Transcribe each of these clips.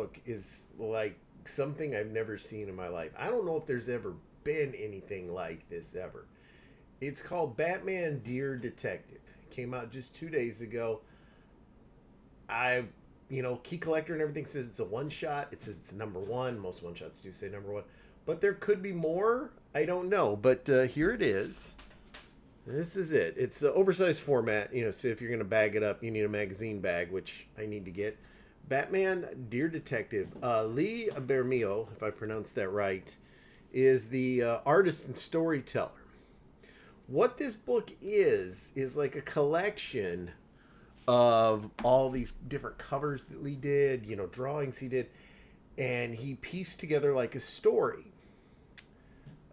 book is like something I've never seen in my life. I don't know if there's ever been anything like this ever. It's called Batman Dear Detective. It came out just 2 days ago. I, Key Collector and everything says it's a one shot. It says it's number one. Most one shots do say number one. But there could be more. I don't know. But here it is. This is it. It's an oversized format. So if you're going to bag it up, you need a magazine bag, which I need to get. Batman Dear Detective. Lee Bermeo, if I pronounced that right, is the artist and storyteller. What this book is like a collection of all these different covers that Lee did, drawings he did, and he pieced together like a story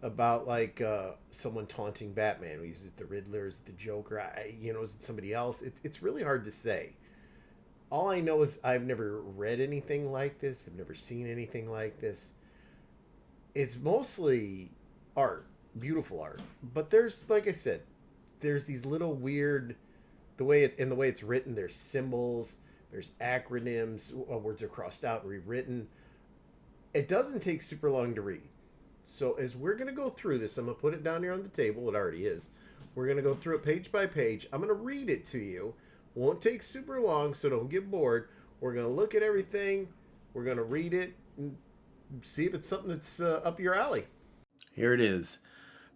about like someone taunting Batman. We use it the Riddler, is it the Joker? Is it somebody else? It's really hard to say. All I know is I've never read anything like this. I've never seen anything like this. It's mostly art, beautiful art, but there's, like I said, there's these little weird, the way it's written. There's symbols, there's acronyms, words are crossed out and rewritten. It doesn't take super long to read. So as we're going to go through this, I'm going to put it down here on the table. It already is. We're going to go through it page by page. I'm going to read it to you. Won't take super long, so don't get bored. We're going to look at everything. We're going to read it and see if it's something that's up your alley. Here it is.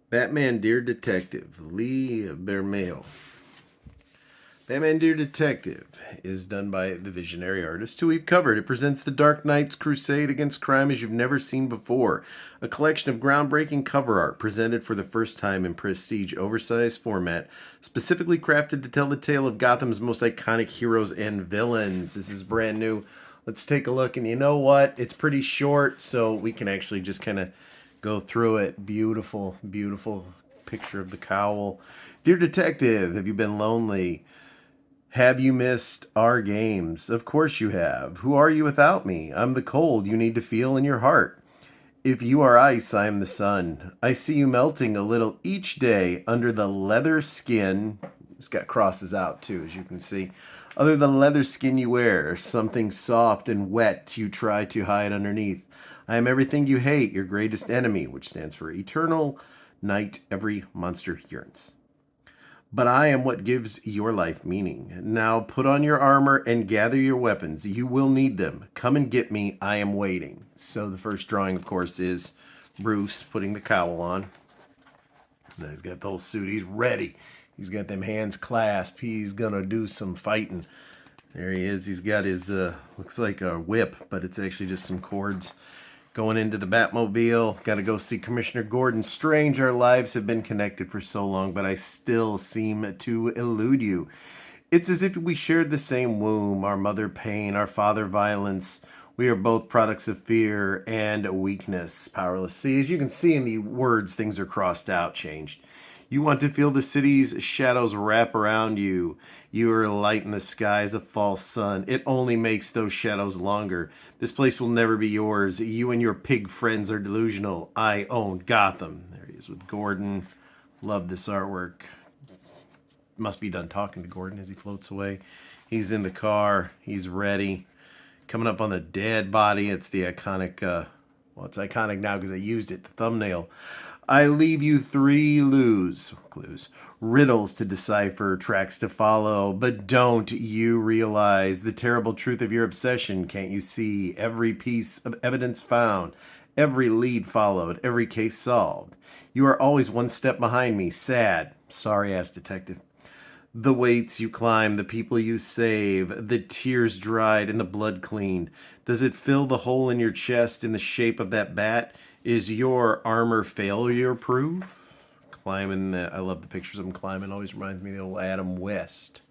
Batman Dear Detective, Lee Bermeo. Batman Dear Detective is done by the visionary artist who we've covered. It presents the Dark Knight's crusade against crime as you've never seen before. A collection of groundbreaking cover art presented for the first time in prestige oversized format, specifically crafted to tell the tale of Gotham's most iconic heroes and villains. This is brand new. Let's take a look, and you know what? It's pretty short, so we can actually just kind of go through it. Beautiful, beautiful picture of the cowl. Dear Detective, have you been lonely? Have you missed our games? Of course you have. Who are you without me? I'm the cold you need to feel in your heart. If you are ice, I am the sun. I see you melting a little each day under the leather skin. It's got crosses out too, as you can see. Under the leather skin you wear, something soft and wet you try to hide underneath. I am everything you hate, your greatest enemy, which stands for eternal night every monster yearns. But I am what gives your life meaning. Now put on your armor and gather your weapons. You will need them. Come and get me. I am waiting. So the first drawing, of course, is Bruce putting the cowl on. Now he's got the whole suit. He's ready. He's got them hands clasped. He's going to do some fighting. There he is. He's got his, looks like a whip, but it's actually just some cords. Going into the Batmobile. Got to go see Commissioner Gordon. Strange our lives have been connected for so long, but I still seem to elude you. It's as if we shared the same womb, our mother pain, our father violence. We are both products of fear and weakness, powerless. See, as you can see in the words, things are crossed out, changed. You want to feel the city's shadows wrap around you. You are a light in the sky as a false sun. It only makes those shadows longer. This place will never be yours. You and your pig friends are delusional. I own Gotham. There he is with Gordon. Love this artwork. Must be done talking to Gordon as he floats away. He's in the car. He's ready. Coming up on the dead body. It's the iconic, well, it's iconic now because I used it, the thumbnail. I leave you 3 clues, riddles to decipher, tracks to follow, but don't you realize the terrible truth of your obsession? Can't you see every piece of evidence found, every lead followed, every case solved? You are always one step behind me, sad, sorry-ass detective. The weights you climb, the people you save, the tears dried and the blood cleaned. Does it fill the hole in your chest in the shape of that bat? Is your armor failure proof? Climbing, I love the pictures of him climbing. Always reminds me of the old Adam West.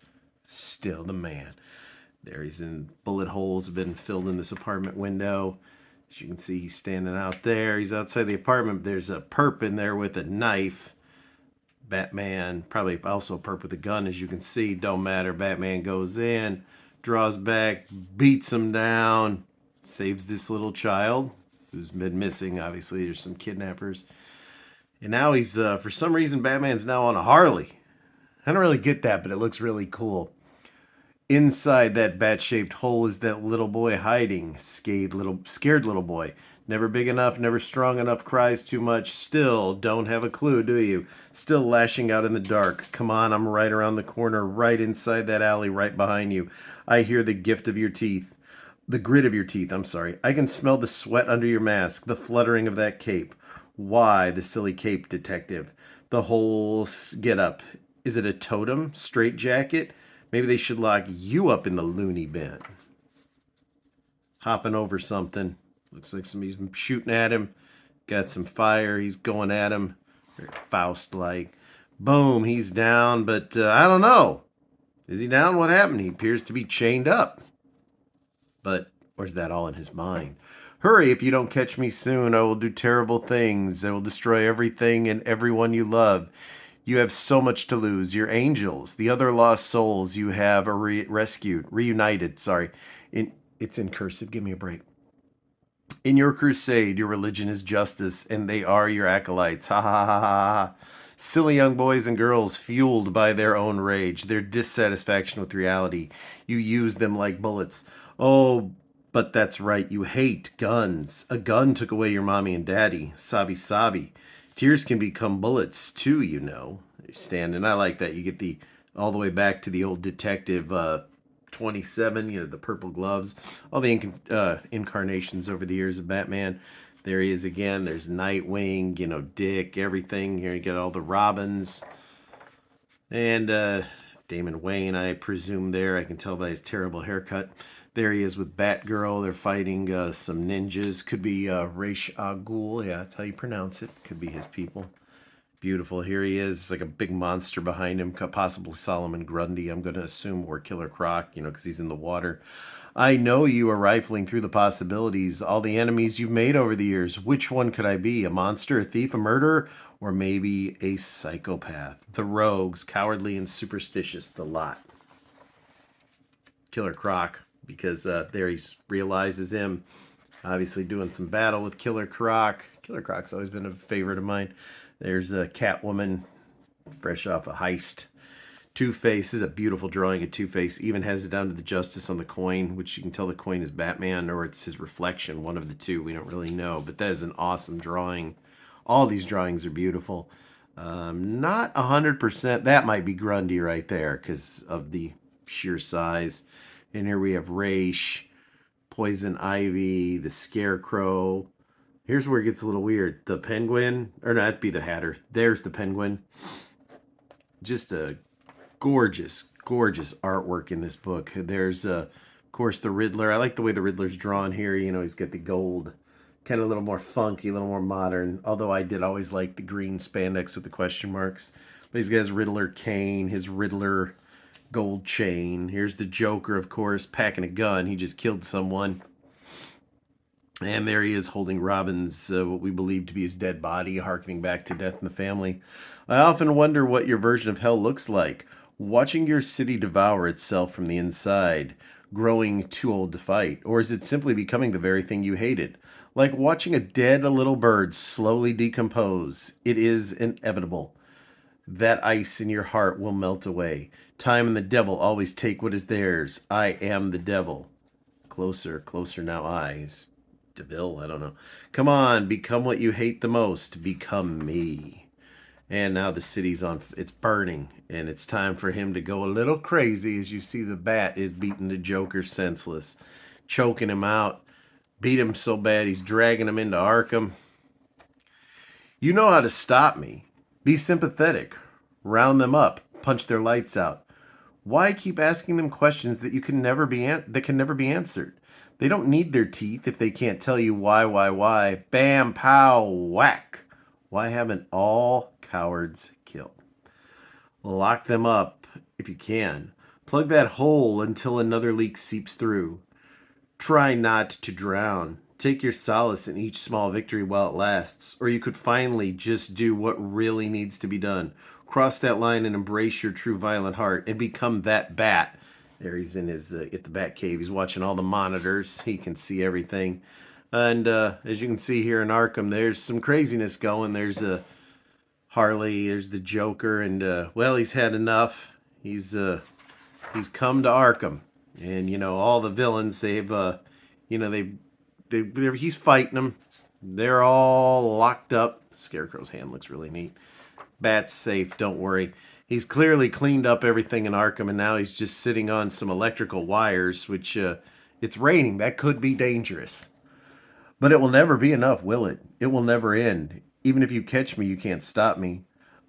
Still the man. There he's in bullet holes have been filled in this apartment window. As you can see, he's standing out there. He's outside the apartment. There's a perp in there with a knife. Batman, probably also a perp with a gun, as you can see. Don't matter. Batman goes in, draws back, beats him down, saves this little child who's been missing. Obviously, there's some kidnappers. And now he's, for some reason, Batman's now on a Harley. I don't really get that, but it looks really cool. Inside that bat-shaped hole is that little boy hiding. Scared little boy. Never big enough, never strong enough, cries too much. Still don't have a clue, do you? Still lashing out in the dark. Come on, I'm right around the corner, right inside that alley, right behind you. I hear the gift of your teeth. The grit of your teeth, I'm sorry. I can smell the sweat under your mask, the fluttering of that cape. Why the silly cape, detective? The whole get up. Is it a totem? Straight jacket? Maybe they should lock you up in the loony bin. Hopping over something. Looks like somebody's shooting at him. Got some fire. He's going at him. Very Faust-like. Boom, he's down, but I don't know. Is he down? What happened? He appears to be chained up. But, or is that all in his mind? Hurry, if you don't catch me soon, I will do terrible things. I will destroy everything and everyone you love. You have so much to lose. Your angels, the other lost souls you have are reunited. Sorry. It's in cursive. Give me a break. In your crusade, your religion is justice, and they are your acolytes. Ha ha ha ha ha. Silly young boys and girls, fueled by their own rage, their dissatisfaction with reality. You use them like bullets. Oh, but that's right. You hate guns. A gun took away your mommy and daddy. Sabi sabi. Tears can become bullets too, you know. Standing. I like that. You get the all the way back to the old detective 27, you know, the purple gloves, all the incarnations over the years of Batman. There he is again. There's Nightwing, you know, Dick, everything. Here you get all the Robins. And Damon Wayne, I presume there. I can tell by his terrible haircut. There he is with Batgirl. They're fighting some ninjas. Could be Ra's al Ghul. Yeah, that's how you pronounce it. Could be his people. Beautiful. Here he is, like a big monster behind him, possibly Solomon Grundy, I'm going to assume, or Killer Croc, you know, because he's in the water. I know you are rifling through the possibilities, all the enemies you've made over the years. Which one could I be? A monster, a thief, a murderer, or maybe a psychopath? The rogues, cowardly and superstitious, the lot. Killer Croc, because there he realizes him, obviously doing some battle with Killer Croc. Killer Croc's always been a favorite of mine. There's a Catwoman, fresh off a heist. Two-Face is a beautiful drawing of Two-Face. Even has it down to the justice on the coin, which you can tell the coin is Batman or it's his reflection, one of the two. We don't really know, but that is an awesome drawing. All these drawings are beautiful. Not 100%. That might be Grundy right there because of the sheer size. And here we have Ra's, Poison Ivy, the Scarecrow. Here's where it gets a little weird. The Penguin, or no, that'd be the Hatter. There's the Penguin. Just a gorgeous, gorgeous artwork in this book. There's, of course, the Riddler. I like the way the Riddler's drawn here. You know, he's got the gold, kind of a little more funky, a little more modern. Although I did always like the green spandex with the question marks. But he's got his Riddler cane, his Riddler gold chain. Here's the Joker, of course, packing a gun. He just killed someone. And there he is holding Robin's, what we believe to be his dead body, harkening back to Death in the Family. I often wonder what your version of hell looks like. Watching your city devour itself from the inside, growing too old to fight. Or is it simply becoming the very thing you hated? Like watching a dead little bird slowly decompose. It is inevitable. That ice in your heart will melt away. Time and the devil always take what is theirs. I am the devil. Closer, closer now, eyes. DeVille, I don't know. Come on, become what you hate the most. Become me. And now the city's on, it's burning, and it's time for him to go a little crazy as you see the Bat is beating the Joker senseless, choking him out, beat him so bad he's dragging him into Arkham. You know how to stop me. Be sympathetic. Round them up. Punch their lights out. Why keep asking them questions that can never be answered? They don't need their teeth if they can't tell you why. Bam, pow, whack. Why haven't all cowards killed? Lock them up if you can. Plug that hole until another leak seeps through. Try not to drown. Take your solace in each small victory while it lasts, or you could finally just do what really needs to be done. Cross that line and embrace your true violent heart and become that Bat. There he's in his at the Bat Cave. He's watching all the monitors. He can see everything. And as you can see here in Arkham, there's some craziness going. There's a Harley. There's the Joker. And, well, he's had enough. He's He's come to Arkham, and all the villains you know, he's fighting them. They're all locked up. Scarecrow's hand looks really neat. Bat's safe, don't worry. He's clearly cleaned up everything in Arkham, and now he's just sitting on some electrical wires, which it's raining. That could be dangerous. But it will never be enough, will it? It will never end. Even if you catch me, you can't stop me.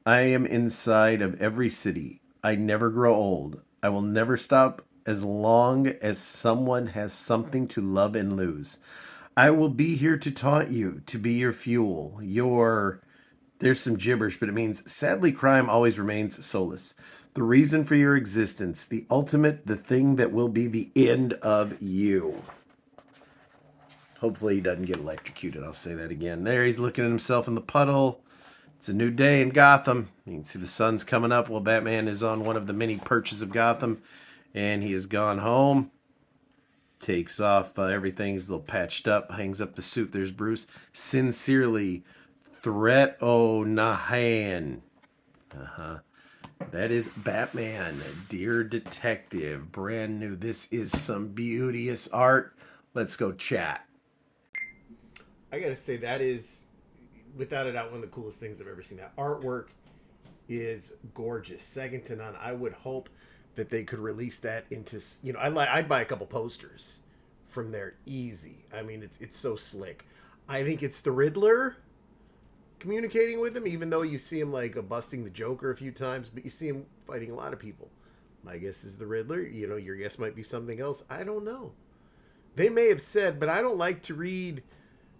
I am inside of every city. I never grow old. I will never stop as long as someone has something to love and lose. I will be here to taunt you, to be your fuel, there's some gibberish, but it means sadly crime always remains soulless. The reason for your existence, the ultimate, the thing that will be the end of you. Hopefully he doesn't get electrocuted. I'll say that again. There he's looking at himself in the puddle. It's a new day in Gotham. You can see the sun's coming up while Batman is on one of the many perches of Gotham. And he has gone home. Takes off everything. He's a little patched up. Hangs up the suit. There's Bruce. Sincerely, Threat O'Nahan. That is Batman, Dear Detective. Brand new. This is some beauteous art. Let's go chat. I gotta say, that is, without a doubt, one of the coolest things I've ever seen. That artwork is gorgeous. Second to none. I would hope that they could release that into, I'd buy a couple posters from there easy. I mean, it's so slick. I think it's the Riddler communicating with him, even though you see him busting the Joker a few times, but you see him fighting a lot of people. My guess is the Riddler. Your guess might be something else. I don't know. They may have said, but I don't like to read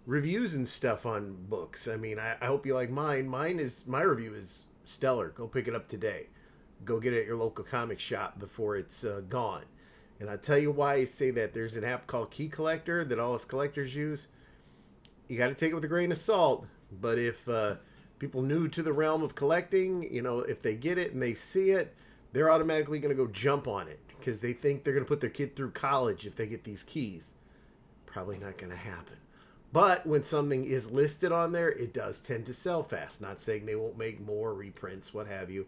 reviews and stuff on books. I mean, I hope you like mine. My review is stellar. Go pick it up today. Go get it at your local comic shop before it's gone. And I'll tell you why I say that. There's an app called Key Collector that all us collectors use. You got to take it with a grain of salt. But if people new to the realm of collecting, if they get it and they see it, they're automatically going to go jump on it because they think they're going to put their kid through college if they get these keys. Probably not going to happen. But when something is listed on there, it does tend to sell fast. Not saying they won't make more reprints, what have you.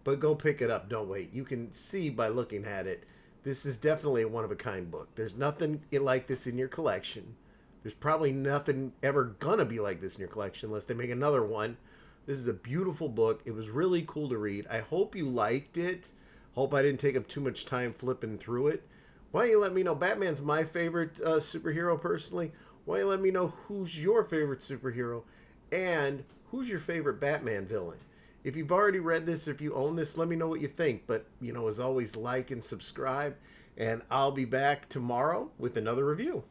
But go pick it up. Don't wait. You can see by looking at it, this is definitely a one-of-a-kind book. There's nothing like this in your collection. There's probably nothing ever gonna be like this in your collection unless they make another one. This is a beautiful book. It was really cool to read. I hope you liked it. Hope I didn't take up too much time flipping through it. Why don't you let me know? Batman's my favorite superhero personally. Why don't you let me know who's your favorite superhero and who's your favorite Batman villain? If you've already read this, if you own this, let me know what you think. But, as always, like and subscribe. And I'll be back tomorrow with another review.